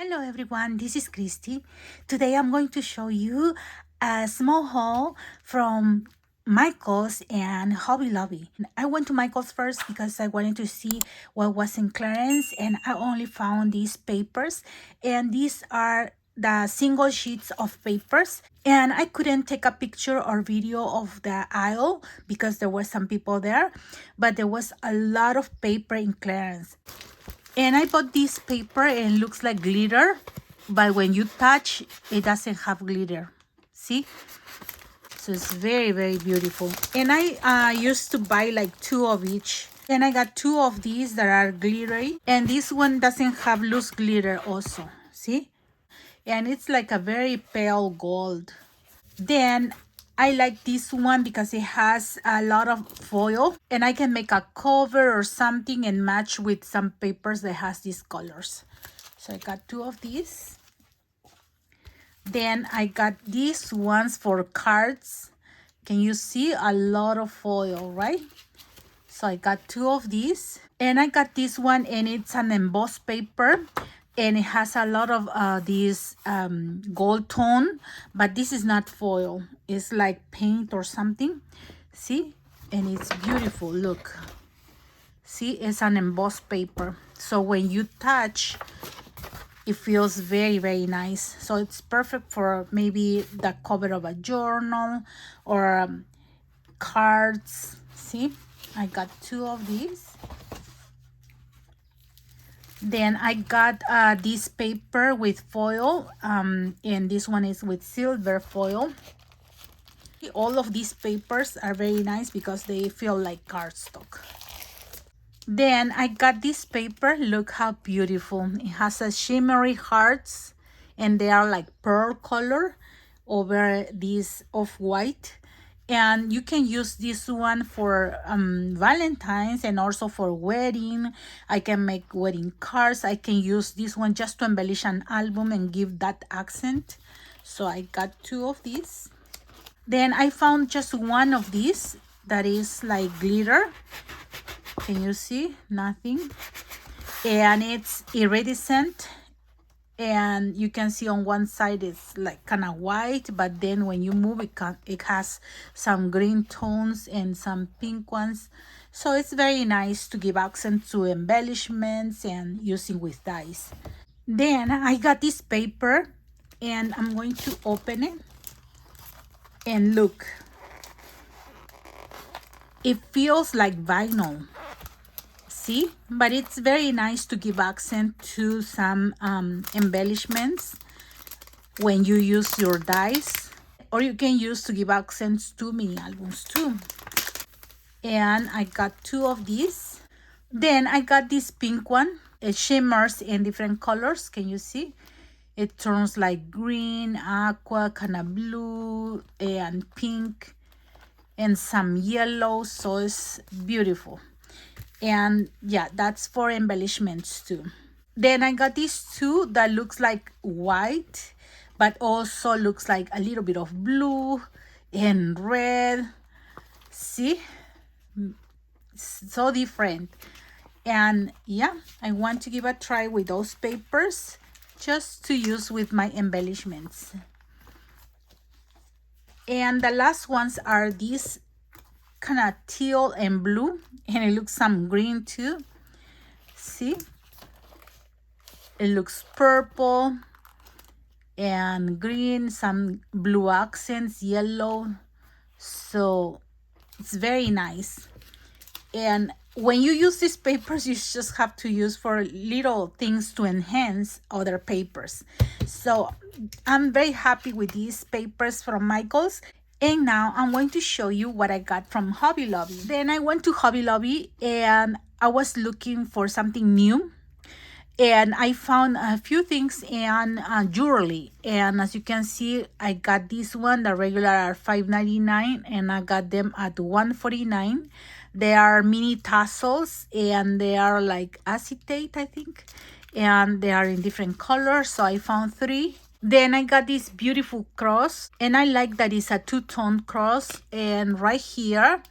Hello everyone, this is Christy. Today I'm going to show you a small haul from Michael's and Hobby Lobby. I went to Michael's first because I wanted to see what was in clearance, and I only found these papers, and these are the single sheets of papers, and I couldn't take a picture or video of the aisle because there were some people there, but there was a lot of paper in clearance. And I bought this paper and it looks like glitter, but when you touch, it doesn't have glitter. See? So it's very, very beautiful. And I used to buy like 2 of each. And I got 2 of these that are glittery. And this one doesn't have loose glitter also. See? And it's like a very pale gold. Then I like this one because it has a lot of foil, and I can make a cover or something and match with some papers that has these colors. So I got 2 of these. Then I got these ones for cards. Can you see? A lot of foil, right? So I got 2 of these. And I got this one, and it's an embossed paper. And it has a lot of this gold tone, but this is not foil. It's like paint or something. See? And it's beautiful. Look. See? It's an embossed paper. So when you touch, it feels very, very nice. So it's perfect for maybe the cover of a journal or cards. See? I got 2 of these. Then I got this paper with foil, and this one is with silver foil. All of these papers are very nice because they feel like cardstock. Then I got this paper. Look how beautiful. It has a shimmery hearts, and they are like pearl color over this off-white. And you can use this one for Valentine's and also for wedding. I can make wedding cards. I can use this one just to embellish an album and give that accent. So I got 2 of these. Then I found just one of these that is like glitter. Can you see? Nothing. And it's iridescent. And you can see on one side it's like kind of white, but then when you move it has some green tones and some pink ones. So it's very nice to give accent to embellishments and using with dyes. Then I got this paper, and I'm going to open it. And look, it feels like vinyl. See, but it's very nice to give accent to some embellishments when you use your dies, or you can use to give accents to mini albums too. And I got 2 of these. Then I got this pink one. It shimmers in different colors. Can you see? It turns like green, aqua, kind of blue, and pink, and some yellow. So it's beautiful. And yeah, that's for embellishments too. Then I got these 2 that looks like white, but also looks like a little bit of blue and red. See? So different. And yeah, I want to give a try with those papers just to use with my embellishments. And the last ones are these kind of teal and blue, and it looks some green too. See, it looks purple and green, some blue accents, yellow. So it's very nice. And when you use these papers, you just have to use for little things to enhance other papers. So I'm very happy with these papers from Michael's. And now I'm going to show you what I got from Hobby Lobby. Then I went to Hobby Lobby and I was looking for something new. And I found a few things in jewelry. And as you can see, I got this one. The regular are $5.99 and I got them at $1.49. They are mini tassels and they are like acetate, I think. And they are in different colors. So I found 3. Then I got this beautiful cross, and I like that it's a 2-tone cross. And right here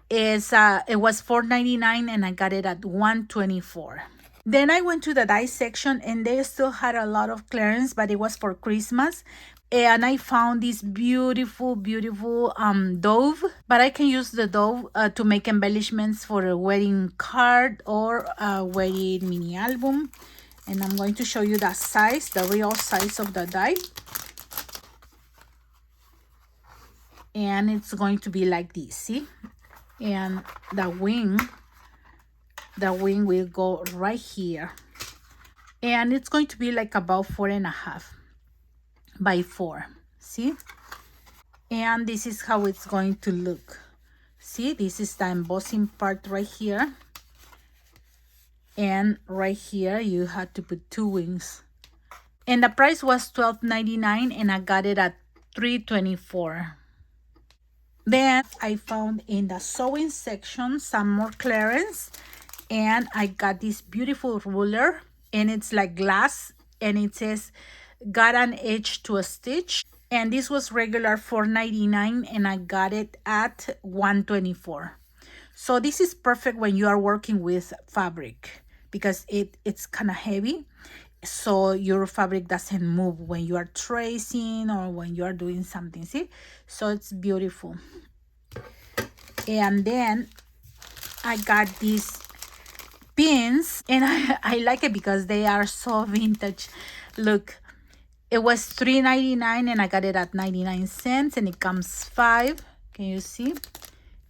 is it was $4.99 and I got it at $1.24. Then I went to the dye section and they still had a lot of clearance, but it was for Christmas. And I found this beautiful, beautiful dove, but I can use the dove to make embellishments for a wedding card or a wedding mini album. And I'm going to show you the size, the real size of the dye. And it's going to be like this, see? And the wing will go right here. And it's going to be like about 4.5 by 4, see? And this is how it's going to look. See, this is the embossing part right here. And right here, you had to put 2 wings. And the price was $12.99 and I got it at $3.24. Then I found in the sewing section some more clearance. And I got this beautiful ruler. And it's like glass. And it says, got an edge to a stitch. And this was regular $4.99 and I got it at $1.24. So this is perfect when you are working with fabric because it's kind of heavy. So your fabric doesn't move when you are tracing or when you are doing something, see? So it's beautiful. And then I got these pins and I like it because they are so vintage. Look. It was $3.99 and I got it at 99 cents and it comes 5. Can you see?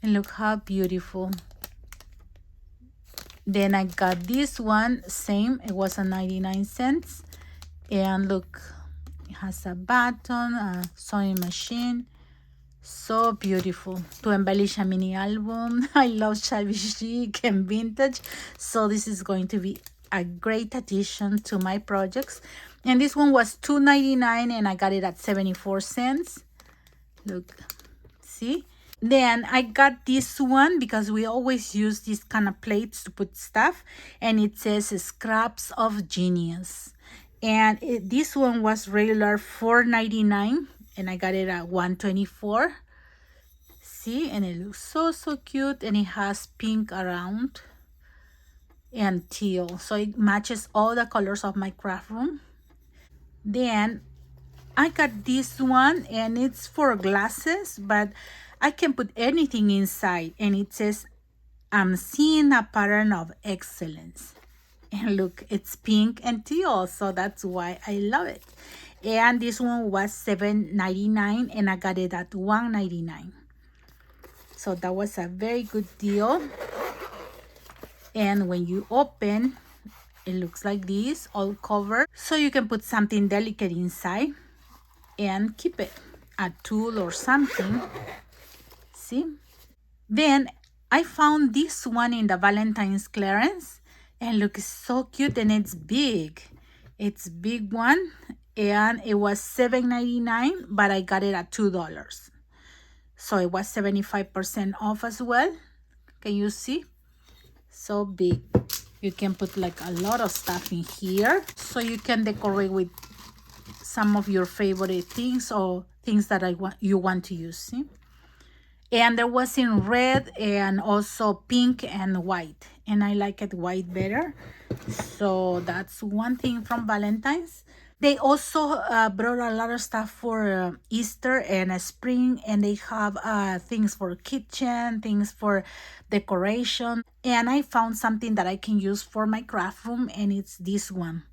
And look how beautiful. Then I got this one, same. It was at 99 cents. And look, it has a button, a sewing machine. So beautiful to embellish a mini album. I love shabby chic and vintage. So this is going to be a great addition to my projects. And this one was $2.99 and I got it at 74 cents. Look, see? Then I got this one because we always use these kind of plates to put stuff. And it says Scraps of Genius. And this one was regular $4.99 and I got it at $1.24. See? And it looks so, so cute. And it has pink around and teal. So it matches all the colors of my craft room. Then I got this one and it's for glasses, but I can put anything inside. And it says, I'm seeing a pattern of excellence. And look, it's pink and teal, so that's why I love it. And this one was $7.99 and I got it at $1.99. So that was a very good deal. And when you open, it looks like this, all covered. So you can put something delicate inside and keep it, a tool or something. See? Then I found this one in the Valentine's clearance. And look, it's so cute and it's big. It's big one. And it was $7.99, but I got it at $2. So it was 75% off as well. Can you see? So big. You can put like a lot of stuff in here. So you can decorate with some of your favorite things or things that you want to use. See? And there was in red and also pink and white. And I like it white better. So that's one thing from Valentine's. They also brought a lot of stuff for Easter and spring. And they have things for kitchen, things for decoration. And I found something that I can use for my craft room. And it's this one.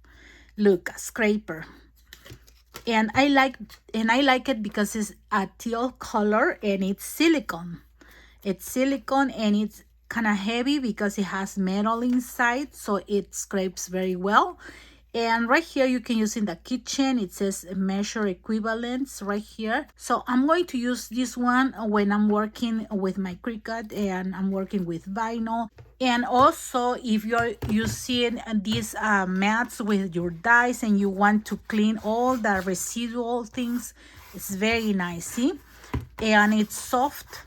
Look, a scraper. And I like it because it's a teal color and it's silicone. It's silicone and it's kind of heavy because it has metal inside, so it scrapes very well. And right here you can use in the kitchen. It says measure equivalents right here. So I'm going to use this one when I'm working with my Cricut and I'm working with vinyl. And also if you're using these mats with your dies and you want to clean all the residual things, it's very nice, see? And it's soft.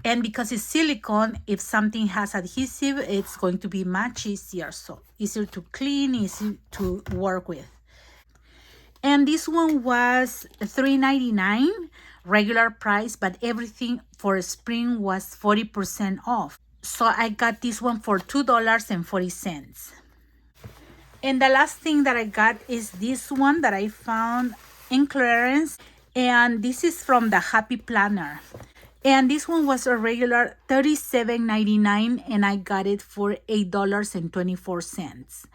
And because it's silicone, if something has adhesive, it's going to be much easier. So easier to clean, easy to work with. And this one was $3.99 regular price, but everything for spring was 40% off. So I got this one for $2.40. And the last thing that I got is this one that I found in clearance. And this is from the Happy Planner. And this one was a regular $37.99 and I got it for $8.24.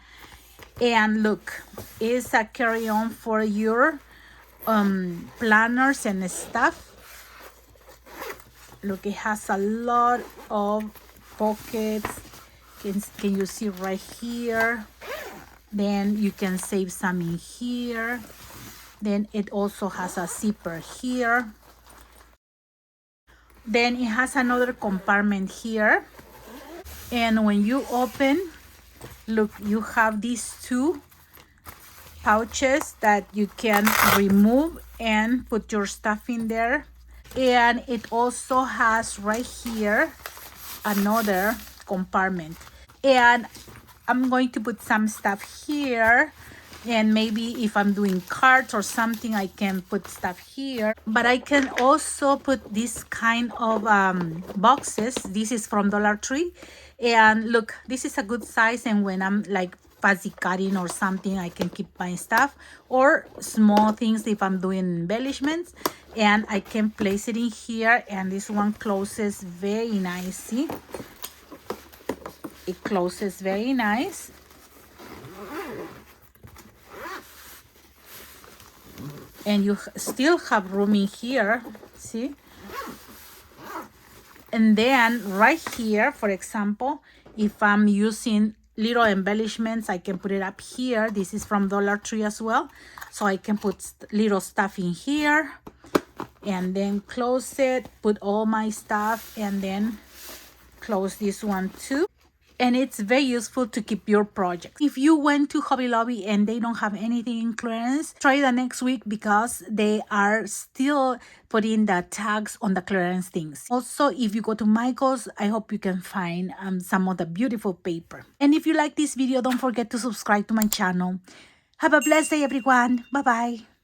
And look, it's a carry-on for your planners and stuff. Look, it has a lot of pockets. Can you see right here? Then you can save some in here. Then it also has a zipper here. Then it has another compartment here. And when you open, look, you have these two pouches that you can remove and put your stuff in there. And it also has right here another compartment. And I'm going to put some stuff here, and maybe if I'm doing cards or something, I can put stuff here. But I can also put this kind of boxes. This is from Dollar Tree, and look, this is a good size, and when I'm like fuzzy cutting or something, I can keep my stuff, or small things if I'm doing embellishments. And I can place it in here, and this one closes very nicely. It closes very nice. And you still have room in here, see? And then right here, for example, if I'm using little embellishments, I can put it up here. This is from Dollar Tree as well. So I can put little stuff in here and then close it, put all my stuff, and then close this one too. And it's very useful to keep your projects. If you went to Hobby Lobby and they don't have anything in clearance, try the next week because they are still putting the tags on the clearance things. Also, if you go to Michael's, I hope you can find some of the beautiful paper. And if you like this video, don't forget to subscribe to my channel. Have a blessed day, everyone. Bye-bye.